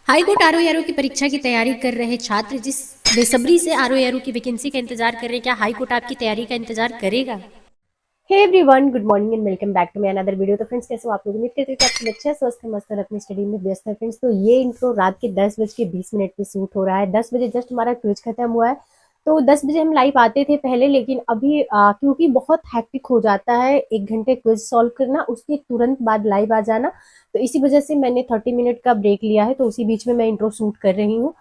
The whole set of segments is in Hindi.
हाईकोर्ट आरओ की परीक्षा की तैयारी कर रहे छात्र जिस बेसब्री से आरओ की वैकेंसी का इंतजार कर रहे हैं, क्या हाईकोर्ट आपकी तैयारी का इंतजार करेगा? Hey everyone, good morning and welcome back to my another video. तो फ्रेंड्स, कैसे हो आप लोग? उम्मीद करते हैं कि आप सब अच्छे हैं, स्वस्थ हैं, मस्त हैं, अपनी स्टडी में व्यस्त है। फ्रेंड्स, तो ये इंट्रो रात के 10:20 पे शूट हो रहा है। 10 बजे जस्ट हमारा क्विज खत्म हुआ है। तो 10 बजे हम लाइव आते थे पहले, लेकिन अभी क्योंकि बहुत हैक्टिक हो जाता है 1 घंटे क्विज सॉल्व करना, उसके तुरंत बाद लाइव आ जाना, तो इसी वजह से मैंने 30 मिनट का ब्रेक लिया है। तो उसी बीच में मैं इंट्रो शूट कर रही हूँ।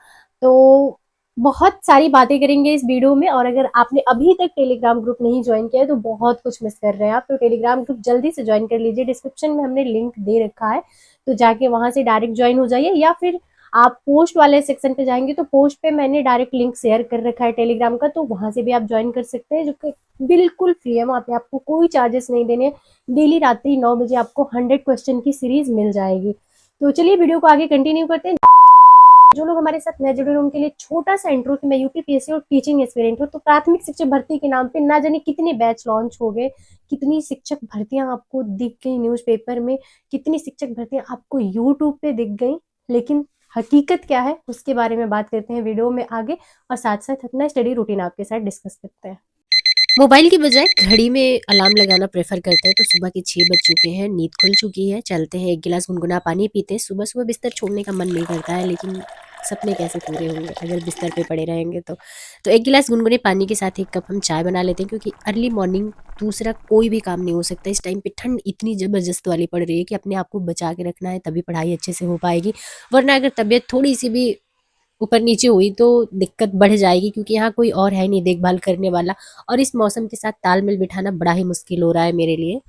तो बहुत सारी बातें करेंगे इस वीडियो में, और अगर आपने अभी तक टेलीग्राम ग्रुप नहीं ज्वाइन किया है तो बहुत कुछ मिस कर रहे हैं आप। तो टेलीग्राम ग्रुप जल्दी से ज्वाइन कर लीजिए, डिस्क्रिप्शन में हमने लिंक दे रखा है, तो जाके वहां से डायरेक्ट ज्वाइन हो जाइए, या फिर आप पोस्ट वाले सेक्शन पे जाएंगे तो पोस्ट पे मैंने डायरेक्ट लिंक शेयर कर रखा है टेलीग्राम का, तो वहां से भी आप ज्वाइन कर सकते हैं, जो कि बिल्कुल फ्री है। वहाँ पे आपको कोई चार्जेस नहीं देने। डेली रात्रि 9 बजे आपको 100 क्वेश्चन की सीरीज मिल जाएगी। तो चलिए वीडियो को आगे कंटिन्यू करते हैं। जो लोग हमारे साथ नए जुड़े हैं उनके लिए छोटा सा इंट्रो कि मैं यूपीपीएससी और टीचिंग एस्पिरेंट हूँ। तो प्राथमिक शिक्षक भर्ती के नाम पे ना जाने कितने बैच लॉन्च हो गए, कितनी शिक्षक भर्तियां आपको दिख गई न्यूज़पेपर में, कितनी शिक्षक भर्तियां आपको यूट्यूब पे दिख गई, लेकिन हकीकत क्या है उसके बारे में बात करते हैं वीडियो में आगे, और साथ साथ अपना स्टडी रूटीन आपके साथ डिस्कस करते हैं। मोबाइल की बजाय घड़ी में अलार्म लगाना प्रेफर करते हैं, तो सुबह के 6 बज चुके हैं, नींद खुल चुकी है। चलते हैं, एक गिलास गुनगुना पानी पीते हैं। सुबह सुबह बिस्तर छोड़ने का मन नहीं करता है, लेकिन सपने कैसे पूरे होंगे अगर बिस्तर पे पड़े रहेंगे तो एक गिलास गुनगुने पानी के साथ एक कप हम चाय बना लेते हैं, क्योंकि अर्ली मॉर्निंग दूसरा कोई भी काम नहीं हो सकता। इस टाइम पे ठंड इतनी ज़बरदस्त वाली पड़ रही है कि अपने आप को बचा के रखना है, तभी पढ़ाई अच्छे से हो पाएगी। वरना अगर तबीयत थोड़ी सी भी ऊपर नीचे हुई तो दिक्कत बढ़ जाएगी, क्योंकि यहाँ कोई और है नहीं देखभाल करने वाला, और इस मौसम के साथ तालमेल बिठाना बड़ा ही मुश्किल हो रहा है मेरे लिए।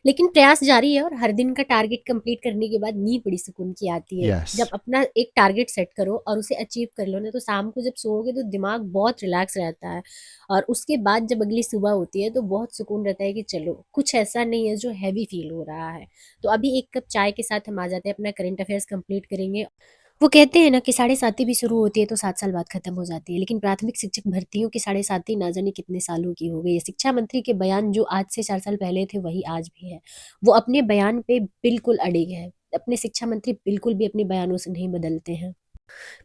लेकिन प्रयास जारी है, और हर दिन का टारगेट कंप्लीट करने के बाद नींद बड़ी सुकून की आती है। जब Yes. अपना एक टारगेट सेट करो और उसे अचीव कर लो ना, तो शाम को जब सोओगे तो दिमाग बहुत रिलैक्स रहता है, और उसके बाद जब अगली सुबह होती है तो बहुत सुकून रहता है कि चलो कुछ ऐसा नहीं है जो हैवी फील हो रहा है। तो अभी एक कप चाय के साथ हम आ जाते हैं, अपना करंट अफेयर्स कंप्लीट करेंगे। वो कहते हैं ना कि साढ़े साती भी शुरू होती है तो 7 साल बाद खत्म हो जाती है, लेकिन प्राथमिक शिक्षक भर्तियों की साढ़े साती ना जाने कितने सालों की हो गई है। शिक्षा मंत्री के बयान जो आज से 4 साल पहले थे वही आज भी है। वो अपने बयान पे बिल्कुल अड़िग है। अपने शिक्षा मंत्री बिल्कुल भी अपने बयानों से नहीं बदलते हैं।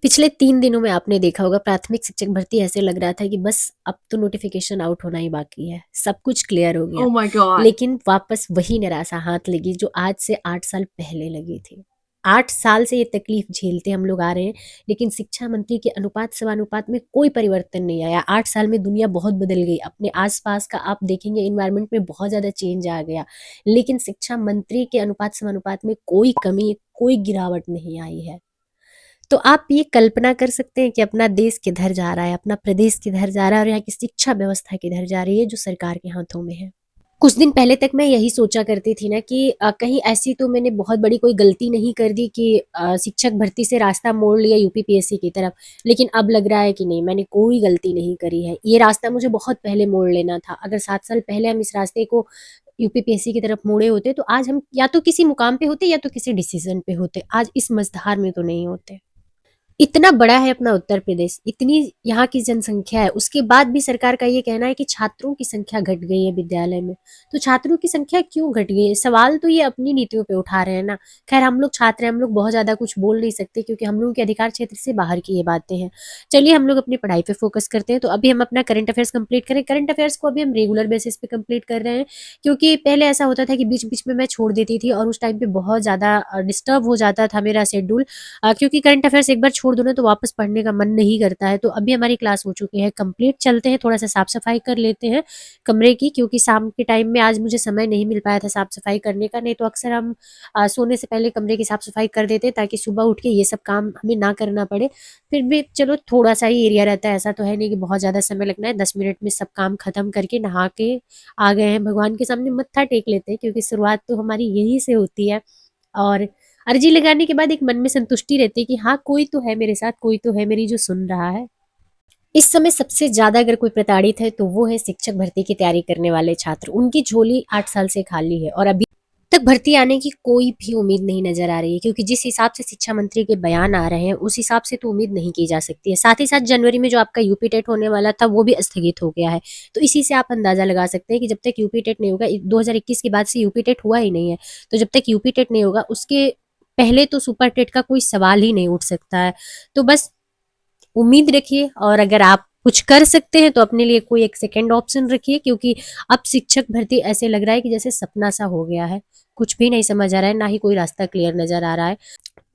पिछले 3 दिनों में आपने देखा होगा, प्राथमिक शिक्षक भर्ती ऐसे लग रहा था कि बस अब तो नोटिफिकेशन आउट होना ही बाकी है, सब कुछ क्लियर हो गया। Oh my God. लेकिन वापस वही निराशा हाथ लगी जो आज से 8 साल पहले लगी थी। 8 साल से ये तकलीफ झेलते हम लोग आ रहे हैं, लेकिन शिक्षा मंत्री के अनुपात समानुपात में कोई परिवर्तन नहीं आया। 8 साल में दुनिया बहुत बदल गई, अपने आसपास का आप देखेंगे इन्वायरमेंट में बहुत ज्यादा चेंज आ गया, लेकिन शिक्षा मंत्री के अनुपात समानुपात में कोई कमी, कोई गिरावट नहीं आई है। तो आप ये कल्पना कर सकते हैं कि अपना देश किधर जा रहा है, अपना प्रदेश किधर जा रहा है, और यहाँ की शिक्षा व्यवस्था किधर जा रही है जो सरकार के हाथों में है। कुछ दिन पहले तक मैं यही सोचा करती थी ना कि कहीं ऐसी तो मैंने बहुत बड़ी कोई गलती नहीं कर दी कि शिक्षक भर्ती से रास्ता मोड़ लिया यूपीपीएससी की तरफ। लेकिन अब लग रहा है कि नहीं, मैंने कोई गलती नहीं करी है। ये रास्ता मुझे बहुत पहले मोड़ लेना था। अगर 7 साल पहले हम इस रास्ते को यूपीपीएससी की तरफ मोड़े होते तो आज हम या तो किसी मुकाम पे होते या तो किसी डिसीजन पे होते। आज इस मझधार में तो नहीं होते। इतना बड़ा है अपना उत्तर प्रदेश, इतनी यहाँ की जनसंख्या है, उसके बाद भी सरकार का ये कहना है कि छात्रों की संख्या घट गई है विद्यालय में। तो छात्रों की संख्या क्यों घट गई है, सवाल तो ये अपनी नीतियों पे उठा रहे हैं ना। खैर, हम लोग छात्र हैं, हम लोग बहुत ज्यादा कुछ बोल नहीं सकते, क्योंकि हम लोगों के अधिकार क्षेत्र से बाहर की ये बातें हैं। चलिए हम लोग अपनी पढ़ाई पे फोकस करते हैं। तो अभी हम अपना करंट अफेयर्स कंप्लीट करें। करंट अफेयर्स को अभी हम रेगुलर बेसिस पे कंप्लीट कर रहे हैं, क्योंकि पहले ऐसा होता था कि बीच बीच में मैं छोड़ देती थी, और उस टाइम पे बहुत ज्यादा डिस्टर्ब हो जाता था मेरा शेड्यूल। क्योंकि करंट अफेयर्स एक बार छोड़ दो ना तो वापस पढ़ने का मन नहीं करता है। तो अभी हमारी क्लास हो चुकी है कंप्लीट। चलते हैं, थोड़ा सा साफ सफाई कर लेते हैं कमरे की, क्योंकि शाम के टाइम में आज मुझे समय नहीं मिल पाया था साफ सफाई करने का। नहीं तो अक्सर हम सोने से पहले कमरे की साफ सफाई कर देते, ताकि सुबह उठ के ये सब काम हमें ना करना पड़े। फिर भी चलो थोड़ा सा ही एरिया रहता है, ऐसा तो है नहीं कि बहुत ज्यादा समय लगना है। 10 मिनट में सब काम खत्म करके नहा के आ गए हैं, भगवान के सामने मत्था टेक लेते हैं, क्योंकि शुरुआत तो हमारी यही से होती है। और अर्जी लगाने के बाद एक मन में संतुष्टि रहती है कि हाँ, कोई तो है मेरे साथ, कोई तो है मेरी जो सुन रहा है। इस समय सबसे ज्यादा अगर कोई प्रताड़ित है तो वो है शिक्षक भर्ती की तैयारी करने वाले छात्र। उनकी झोली 8 साल से खाली है, और अभी तक भर्ती आने की कोई भी उम्मीद नहीं नजर आ रही है, क्योंकि जिस हिसाब से शिक्षा मंत्री के बयान आ रहे हैं उस हिसाब से तो उम्मीद नहीं की जा सकती है। साथ ही साथ जनवरी में जो आपका यूपी टेट होने वाला था वो भी स्थगित हो गया है। तो इसी से आप अंदाजा लगा सकते हैं कि जब तक यूपी टेट नहीं होगा, 2021 के बाद से यूपी टेट हुआ ही नहीं है, तो जब तक यूपी टेट नहीं होगा उसके पहले तो सुपर टेट का कोई सवाल ही नहीं उठ सकता है। तो बस उम्मीद रखिए, और अगर आप कुछ कर सकते हैं तो अपने लिए कोई एक सेकंड ऑप्शन रखिए, क्योंकि अब शिक्षक भर्ती ऐसे लग रहा है कि जैसे सपना सा हो गया है। कुछ भी नहीं समझ आ रहा है, ना ही कोई रास्ता क्लियर नजर आ रहा है।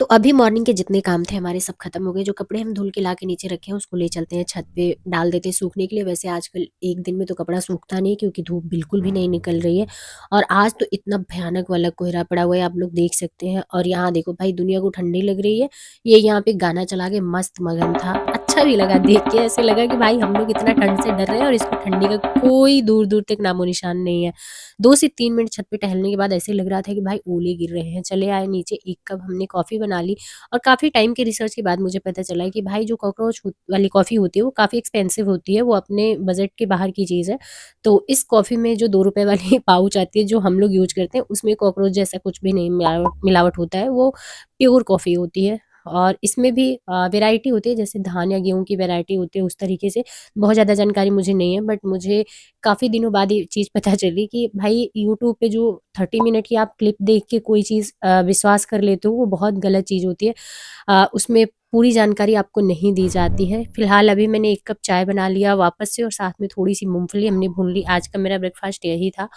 तो अभी मॉर्निंग के जितने काम थे हमारे सब खत्म हो गए। जो कपड़े हम धुल के ला के नीचे रखे हैं उसको ले चलते हैं छत पे, डाल देते हैं सूखने के लिए। वैसे आजकल एक दिन में तो कपड़ा सूखता नहीं, क्योंकि धूप बिल्कुल भी नहीं निकल रही है। और आज तो इतना भयानक वाला कोहरा पड़ा हुआ है, आप लोग देख सकते हैं। और यहाँ देखो भाई, दुनिया को ठंडी लग रही है। ये यहाँ पे गाना चला के मस्त मगन था, अच्छा भी लगा देख के। ऐसे लगा कि भाई हम लोग इतना ठंड से डर रहे हैं और इसको ठंडी का कोई दूर दूर तक नामो निशान नहीं है। 2 से 3 मिनट छत पे टहलने के बाद ऐसे लग रहा था कि भाई ओले गिर रहे हैं। चले आए नीचे, 1 कप हमने कॉफ़ी बना ली। और काफ़ी टाइम के रिसर्च के बाद मुझे पता चला है कि भाई जो कॉकरोच वाली कॉफ़ी होती है वो काफ़ी एक्सपेंसिव होती है, वो अपने बजट के बाहर की चीज़ है। तो इस कॉफ़ी में जो 2 रुपए वाली पाउच आती है जो हम लोग यूज करते हैं, उसमें कॉकरोच जैसा कुछ भी नहीं मिलावट मिलावट होता है, वो प्योर कॉफ़ी होती है। और इसमें भी वैरायटी होती है, जैसे धान या गेहूँ की वैरायटी होती है उस तरीके से। बहुत ज़्यादा जानकारी मुझे नहीं है, बट मुझे काफ़ी दिनों बाद ये चीज़ पता चली कि भाई यूट्यूब पे जो 30 मिनट की आप क्लिप देख के कोई चीज़ विश्वास कर लेते हो, वो बहुत गलत चीज़ होती है। उसमें पूरी जानकारी आपको नहीं दी जाती है। फिलहाल अभी मैंने 1 कप चाय बना लिया वापस से, और साथ में थोड़ी-सी मूँगफली हमने भून ली। आज का मेरा ब्रेकफ़ास्ट यही था,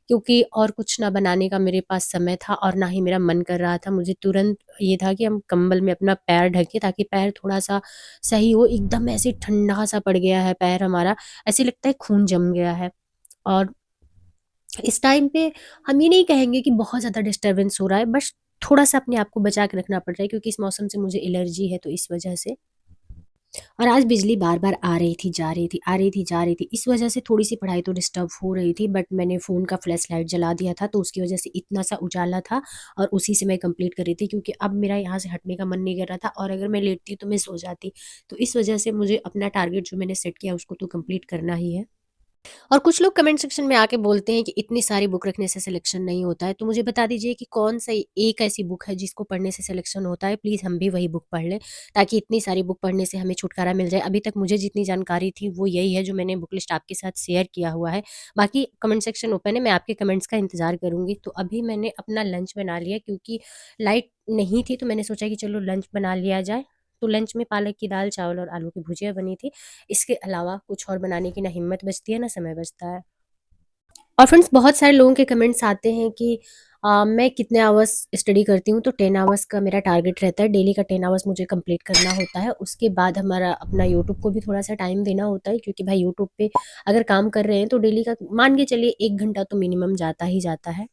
क्योंकि और कुछ ना बनाने का मेरे पास समय था और ना ही मेरा मन कर रहा था। मुझे तुरंत ये था कि हम कंबल में अपना पैर ढकें ताकि पैर थोड़ा-सा सही हो। एकदम ऐसे ठंडा-सा पड़ गया है पैर हमारा, ऐसे लगता है खून जम गया है। और इस टाइम पे हम ये नहीं कहेंगे कि बहुत ज़्यादा डिस्टर्बेंस हो रहा है, बस थोड़ा-सा अपने आप को बचा के रखना पड़ रहा है, क्योंकि इस मौसम से मुझे एलर्जी है, तो इस वजह से। और आज बिजली बार-बार आ रही थी, जा रही थी, आ रही थी, जा रही थी। इस वजह से थोड़ी-सी पढ़ाई तो डिस्टर्ब हो रही थी, बट मैंने फ़ोन का फ्लैश लाइट जला दिया था, तो उसकी वजह से इतना-सा उजाला था, और उसी से मैं कंप्लीट कर रही थी, क्योंकि अब मेरा यहाँ से हटने का मन नहीं कर रहा था, और अगर मैं लेटती तो मैं सो जाती। तो इस वजह से मुझे अपना टारगेट जो मैंने सेट किया उसको तो कंप्लीट करना ही है। और कुछ लोग कमेंट सेक्शन में आके बोलते हैं कि इतनी सारी बुक रखने से सिलेक्शन नहीं होता है, तो मुझे बता दीजिए कि कौन सा एक ऐसी बुक है जिसको पढ़ने से सिलेक्शन होता है। प्लीज़ हम भी वही बुक पढ़ लें, ताकि इतनी सारी बुक पढ़ने से हमें छुटकारा मिल जाए। अभी तक मुझे जितनी जानकारी थी वो यही है जो मैंने बुक लिस्ट आपके साथ शेयर किया हुआ है। बाकी कमेंट सेक्शन ओपन है, मैं आपके कमेंट्स का इंतज़ार करूँगी। तो अभी मैंने अपना लंच बना लिया, क्योंकि लाइट नहीं थी, तो मैंने सोचा कि चलो लंच बना लिया जाए। तो लंच में पालक की दाल, चावल और आलू की भुजिया बनी थी। इसके अलावा कुछ और बनाने की ना हिम्मत बचती है, ना समय बचता है। और फ्रेंड्स, बहुत सारे लोगों के कमेंट्स आते हैं कि मैं कितने आवर्स स्टडी करती हूँ, तो 10 आवर्स का मेरा टारगेट रहता है। डेली का 10 आवर्स मुझे कंप्लीट करना होता है। उसके बाद हमारा अपना यूट्यूब को भी थोड़ा सा टाइम देना होता है, क्योंकि भाई यूट्यूब पे अगर काम कर रहे हैं तो डेली का मान के चलिए 1 घंटा तो मिनिमम जाता ही जाता है।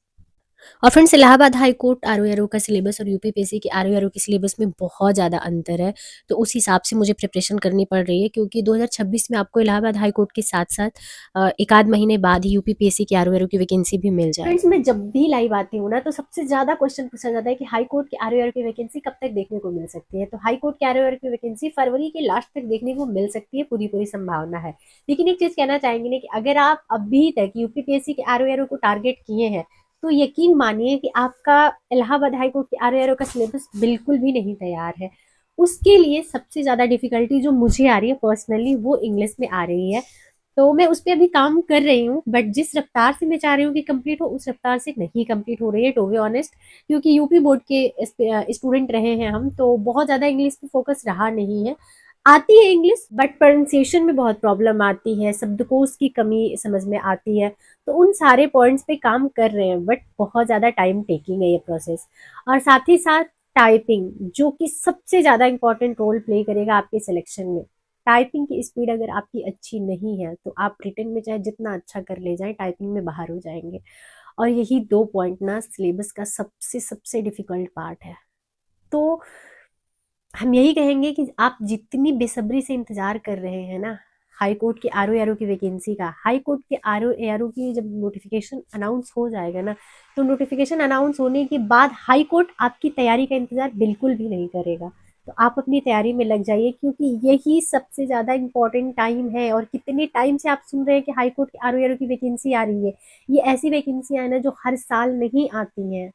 और friends, Allahabad high court RO का सिलेबस और यूपीपीएससी के आरओ के सिलेबस में बहुत ज़्यादा अंतर है। तो उस हिसाब से मुझे प्रिपरेशन करनी पड़ रही है, क्योंकि 2026 में आपको इलाहाबाद हाई कोर्ट के साथ-साथ 1 आध महीने बाद ही यूपीपीएससी की आरओ की वैकेंसी भी मिल फ्रेंड्स, जाएगी। मैं जब भी लाइव आती हूँ ना, तो सबसे ज़्यादा क्वेश्चन पूछा जाता है कि हाई कोर्ट के आरओ की वैकेंसी कब तक देखने को मिल सकती है। तो हाई कोर्ट के आरओ की वैकेंसी फरवरी के लास्ट तक देखने को मिल सकती है, पूरी पूरी संभावना है। लेकिन एक चीज़ कहना चाहेंगे ना, कि अगर आप अभी तक यूपीपीएससी के आरओ को टारगेट किए हैं, तो यकीन मानिए कि आपका इलाहाबाद हाई कोर्ट के आरओ का सिलेबस बिल्कुल भी नहीं तैयार है। उसके लिए सबसे ज़्यादा डिफिकल्टी जो मुझे आ रही है पर्सनली, वो इंग्लिश में आ रही है। तो मैं उस पे अभी काम कर रही हूँ, बट जिस रफ्तार से मैं चाह रही हूँ कि कंप्लीट हो, उस रफ्तार से नहीं कंप्लीट हो रही है, टू बी ऑनेस्ट। क्योंकि यूपी बोर्ड के स्टूडेंट रहे हैं हम, तो बहुत ज़्यादा इंग्लिश पे फोकस रहा नहीं है। आती है इंग्लिश, बट प्रोनाउंसिएशन में बहुत प्रॉब्लम आती है, शब्दकोश की कमी समझ में आती है। तो उन सारे पॉइंट्स पे काम कर रहे हैं, बट बहुत ज़्यादा टाइम टेकिंग है ये प्रोसेस। और साथ ही साथ टाइपिंग, जो कि सबसे ज़्यादा इंपॉर्टेंट रोल प्ले करेगा आपके सिलेक्शन में। टाइपिंग की स्पीड अगर आपकी अच्छी नहीं है, तो आप रिटन में चाहे जितना अच्छा कर ले जाएं, टाइपिंग में बाहर हो जाएंगे। और यही 2 पॉइंट ना सिलेबस का सबसे सबसे डिफिकल्ट पार्ट है। तो हम यही कहेंगे कि आप जितनी बेसब्री से इंतजार कर रहे हैं ना, हाई कोर्ट के आरओ की वैकेंसी का, हाई कोर्ट के आरओ की जब नोटिफिकेशन अनाउंस हो जाएगा ना, तो नोटिफिकेशन अनाउंस होने के बाद हाई कोर्ट आपकी तैयारी का इंतजार बिल्कुल भी नहीं करेगा। तो आप अपनी तैयारी में लग जाइए, क्योंकि यही सबसे ज़्यादा इंपॉर्टेंट टाइम है। और कितने टाइम से आप सुन रहे हैं कि हाई कोर्ट के आरओ की वैकेंसी आ रही है। ये ऐसी वैकेंसियां हैं ना जो हर साल नहीं आती हैं,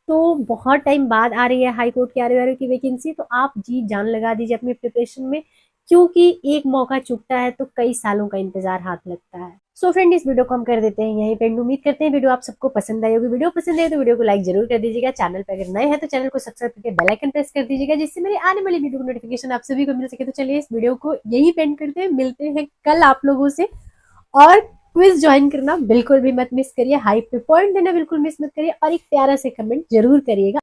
तो बहुत टाइम बाद आ रही है हाई कोर्ट के आरओ की वैकेंसी। तो आप जी जान लगा दीजिए अपनी प्रिपरेशन में, क्योंकि एक मौका चूकता है तो कई सालों का इंतजार हाथ लगता है। सो फ्रेंड, इस वीडियो को हम कर देते हैं यहीं पे। उम्मीद करते हैं वीडियो आप सबको पसंद आई होगी। वीडियो पसंद आए तो वीडियो को लाइक जरूर कर दीजिएगा। चैनल पर अगर नए हैं तो चैनल को सब्सक्राइब करके बेल आइकन प्रेस कर दीजिएगा, जिससे मेरी आने वाली वीडियो की नोटिफिकेशन आप सभी को मिल सके। तो चलिए इस वीडियो को यहीं पे एंड करते हैं, मिलते हैं कल आप लोगों से। और क्विज ज्वाइन करना बिल्कुल भी मत मिस करिए, हाइप पे पॉइंट देना बिल्कुल मिस मत करिए, और एक प्यारा से कमेंट जरूर करिएगा।